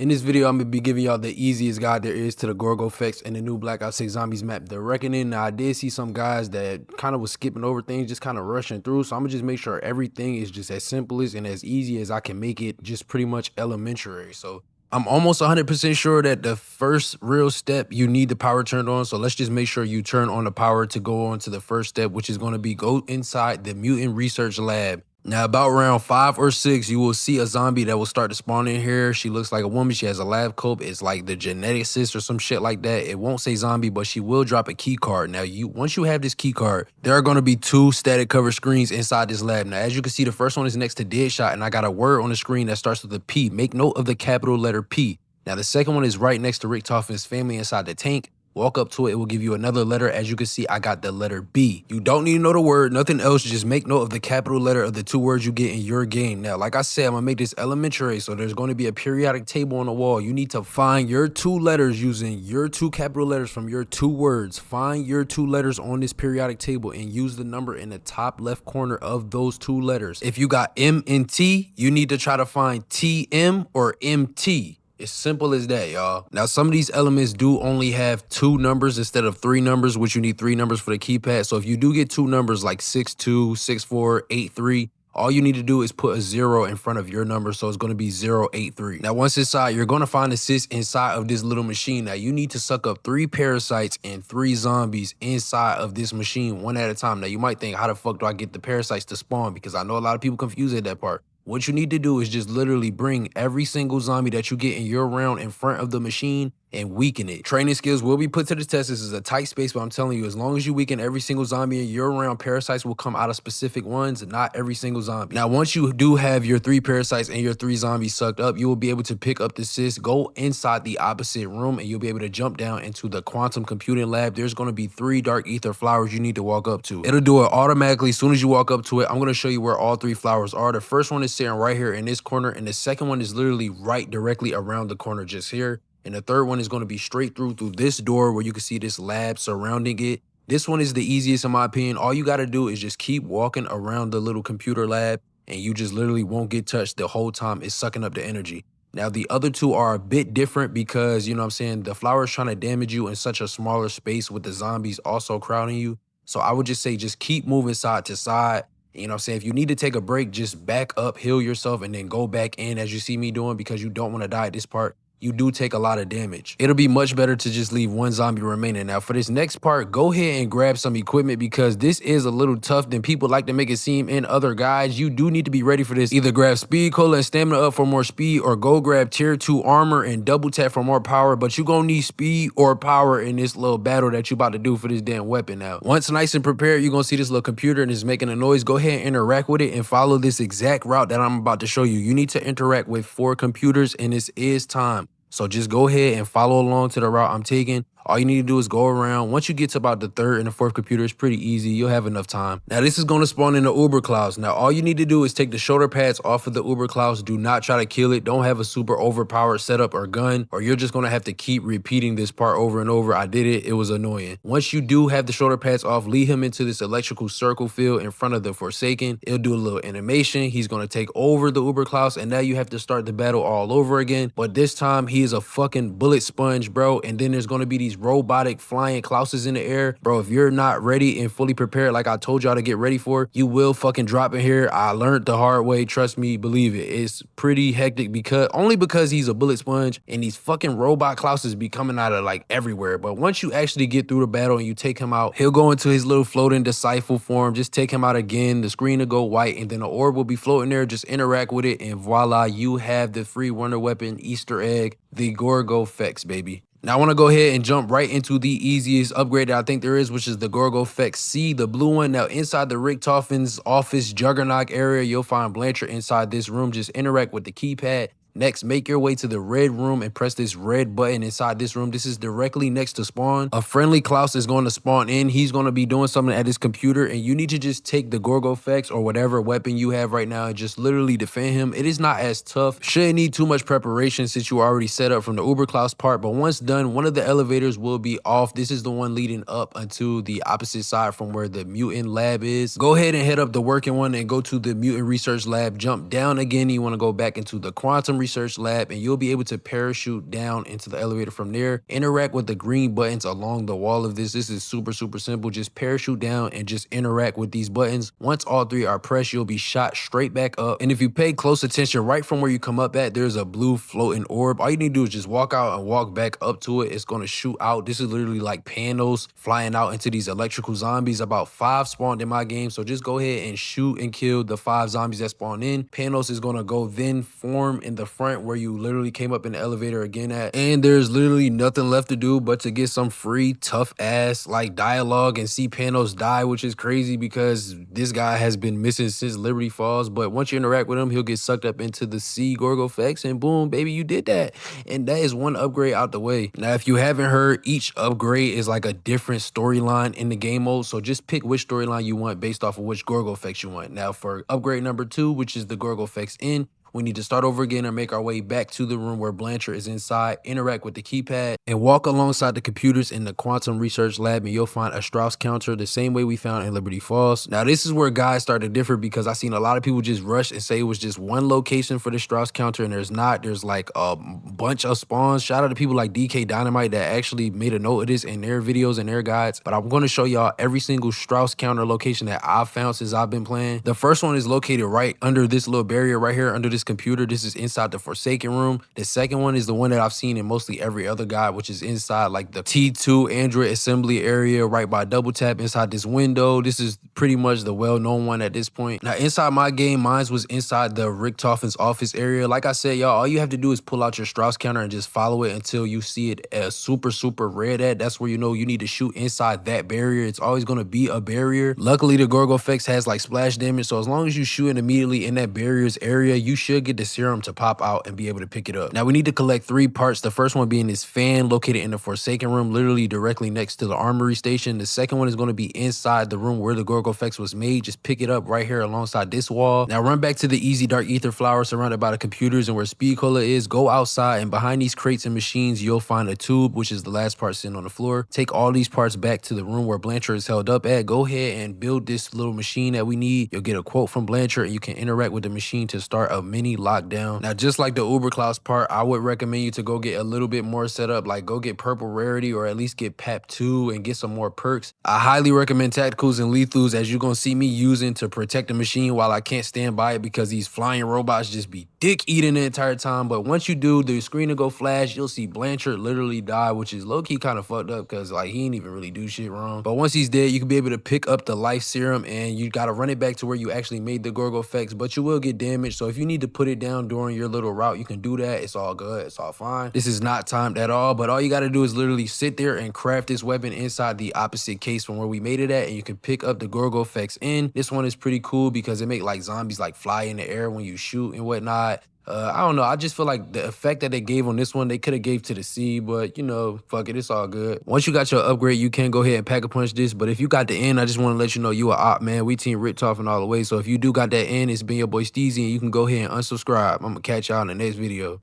In this video, I'm going to be giving y'all the easiest guide there is to the Gorgofex and the new Black Ops 6 Zombies map, The Reckoning. Now, I did see some guys that kind of was skipping over things, just kind of rushing through. So I'm going to just make sure everything is just as simple as and as easy as I can make it, just pretty much elementary. So I'm almost 100% sure that the first real step, you need the power turned on. So let's just make sure you turn on the power to go on to the first step, which is going to be go inside the mutant research lab. Now, about round 5 or 6, you will see a zombie that will start to spawn in here. She looks like a woman. She has a lab coat. It's like the geneticist or some shit like that. It won't say zombie, but she will drop a key card. Now, once you have this key card, there are going to be 2 static cover screens inside this lab. Now, as you can see, the first one is next to Deadshot, and I got a word on the screen that starts with a P. Make note of the capital letter P. Now, the second one is right next to Richtofen's family inside the tank. Walk up to it, it will give you another letter. As you can see, I got the letter B. You don't need to know the word, nothing else. Just make note of the capital letter of the 2 words you get in your game. Now, like I said, I'm gonna make this elementary, so there's going to be a periodic table on the wall. You need to find your 2 letters using your 2 capital letters from your 2 words. Find your 2 letters on this periodic table and use the number in the top left corner of those 2 letters. If you got M and T, you need to try to find TM or MT. It's simple as that, y'all. Now, some of these elements do only have 2 numbers instead of 3 numbers, which you need 3 numbers for the keypad. So if you do get 2 numbers like 62, 64, 83, all you need to do is put a 0 in front of your number. So it's going to be 083. Now, once inside, you're going to find a cyst inside of this little machine. Now, you need to suck up 3 parasites and 3 zombies inside of this machine one at a time. Now, you might think, how the fuck do I get the parasites to spawn? Because I know a lot of people confuse at that part. What you need to do is just literally bring every single zombie that you get in your round in front of the machine and weaken it. Training skills will be put to the test. This is a tight space, but I'm telling you, as long as you weaken every single zombie in your round, parasites will come out of specific ones, not every single zombie. Now, once you do have your 3 parasites and your 3 zombies sucked up, you will be able to pick up the cyst, go inside the opposite room, and you'll be able to jump down into the quantum computing lab. There's going to be 3 dark ether flowers you need to walk up to. It'll do it automatically as soon as you walk up to it. I'm going to show you where all 3 flowers are. The first one is sitting right here in this corner, and the second one is literally right directly around the corner just here. And the third one is going to be straight through this door where you can see this lab surrounding it. This one is the easiest in my opinion. All you got to do is just keep walking around the little computer lab and you just literally won't get touched the whole time. It's sucking up the energy. Now, the other 2 are a bit different because, you know what I'm saying, the flower is trying to damage you in such a smaller space with the zombies also crowding you. So I would just say just keep moving side to side. You know what I'm saying? If you need to take a break, just back up, heal yourself, and then go back in as you see me doing because you don't want to die at this part. You do take a lot of damage. It'll be much better to just leave 1 zombie remaining. Now, for this next part, go ahead and grab some equipment because this is a little tough than people like to make it seem in other guides. You do need to be ready for this. Either grab speed cola and stamina up for more speed or go grab tier 2 armor and double tap for more power, but you gonna need speed or power in this little battle that you about to do for this damn weapon. Now, once nice and prepared, you're gonna see this little computer and it's making a noise. Go ahead and interact with it and follow this exact route that I'm about to show you. You need to interact with 4 computers and this is time. So just go ahead and follow along to the route I'm taking. All you need to do is go around. Once you get to about the 3rd and the 4th computer, it's pretty easy. You'll have enough time. Now, this is going to spawn in the Uber clouds. Now, all you need to do is take the shoulder pads off of the Uber clouds. Do not try to kill it. Don't have a super overpowered setup or gun, or you're just going to have to keep repeating this part over and over. I did it. It was annoying. Once you do have the shoulder pads off, lead him into this electrical circle field in front of the Forsaken. It'll do a little animation. He's going to take over the Uber clouds, and now you have to start the battle all over again. But this time, he is a fucking bullet sponge, bro. And then there's going to be these robotic flying Klauses in the air. Bro, if you're not ready and fully prepared like I told y'all to get ready for, you will fucking drop in here. I learned the hard way. Trust me, believe it. It's pretty hectic because he's a bullet sponge and these fucking robot Klauses be coming out of like everywhere. But once you actually get through the battle and you take him out, he'll go into his little floating disciple form. Just take him out again. The screen will go white and then the orb will be floating there. Just interact with it and voila, you have the free wonder weapon Easter egg, the Gorgofex, baby. Now I want to go ahead and jump right into the easiest upgrade that I think there is, which is the Gorgofex C, the blue one. Now inside the Richtofen's office juggernaut area, you'll find Blanchard inside this room. Just interact with the keypad. Next, make your way to the red room and press this red button inside this room. This is directly next to spawn. A friendly Klaus is going to spawn in. He's going to be doing something at his computer, and you need to just take the Gorgofex or whatever weapon you have right now and just literally defend him. It is not as tough. Shouldn't need too much preparation since you already set up from the Uber Klaus part, but once done, one of the elevators will be off. This is the one leading up unto the opposite side from where the mutant lab is. Go ahead and head up the working one and go to the mutant research lab. Jump down again. You want to go back into the quantum research lab, and you'll be able to parachute down into the elevator from there. Interact with the green buttons along the wall of this. This is super simple. Just parachute down and just interact with these buttons. Once all three are pressed, you'll be shot straight back up. And if you pay close attention, right from where you come up at, there's a blue floating orb. All you need to do is just walk out and walk back up to it. It's going to shoot out. This is literally like panels flying out into these electrical zombies. About 5 spawned in my game, so just go ahead and shoot and kill the 5 zombies that spawn in. Panos is going to go then form in the front where you literally came up in the elevator again at, and there's literally nothing left to do but to get some free tough ass like dialogue and see Panos die, which is crazy because this guy has been missing since Liberty Falls. But once you interact with him, he'll get sucked up into the C Gorgofex, and boom, baby, you did that. And that is one upgrade out the way. Now, if you haven't heard, each upgrade is like a different storyline in the game mode, so just pick which storyline you want based off of which Gorgofex you want. Now, for upgrade number 2, which is the Gorgofex N, we need to start over again and make our way back to the room where Blanchard is inside, interact with the keypad, and walk alongside the computers in the quantum research lab, and you'll find a Strauss counter the same way we found in Liberty Falls. Now, this is where guys start to differ because I seen a lot of people just rush and say it was just one location for the Strauss counter, and there's not. There's like a bunch of spawns. Shout out to people like DK Dynamite that actually made a note of this in their videos and their guides. But I'm going to show y'all every single Strauss counter location that I've found since I've been playing. The first one is located right under this little barrier right here, under this computer. This is inside the Forsaken room. The second one is the one that I've seen in mostly every other guide, which is inside like the T2 Android assembly area right by double tap inside this window. This is pretty much the well-known one at this point. Now, inside my game, mine was inside the Richtofen's office area. Like I said, y'all, all you have to do is pull out your Strauss counter and just follow it until you see it as super red at. That's where you know you need to shoot inside that barrier. It's always going to be a barrier. Luckily, the Gorgofex has like splash damage, so as long as you shoot it immediately in that barrier's area, you should get the serum to pop out and be able to pick it up. Now, we need to collect 3 parts. The first one being this fan located in the Forsaken room, literally directly next to the armory station. The second one is going to be inside the room where the Gorgofex was made. Just pick it up right here alongside this wall. Now, run back to the Easy Dark Ether flower surrounded by the computers and where Speed Cola is. Go outside, and behind these crates and machines, you'll find a tube, which is the last part sitting on the floor. Take all these parts back to the room where Blanchard is held up at. Go ahead and build this little machine that we need. You'll get a quote from Blanchard, and you can interact with the machine to start a mini lockdown. Now, just like the Uber Klaus part, I would recommend you to go get a little bit more set up, like go get purple rarity or at least get PAP 2 and get some more perks. I highly recommend tacticals and lethals, as you're gonna see me using to protect the machine while I can't stand by it because these flying robots just be dick eating the entire time. But once you do, the screen will go flash. You'll see Blanchard literally die, which is low-key kind of fucked up because like he ain't even really do shit wrong. But once he's dead, you can be able to pick up the life serum, and you gotta run it back to where you actually made the Gorgofex, but you will get damaged. So if you need to put it down during your little route, you can do that. It's all good. It's all fine. This is not timed at all, but all you got to do is literally sit there and craft this weapon inside the opposite case from where we made it at, and you can pick up the Gorgofex N. This one is pretty cool because it make like zombies like fly in the air when you shoot and whatnot. I don't know. I just feel like the effect that they gave on this one, they could have gave to the C, but you know, fuck it. It's all good. Once you got your upgrade, you can go ahead and pack a punch this. But if you got the N, I just want to let you know you a op, man. We team Richtofen all the way. So if you do got that N, it's been your boy Steezy, and you can go ahead and unsubscribe. I'm going to catch y'all in the next video.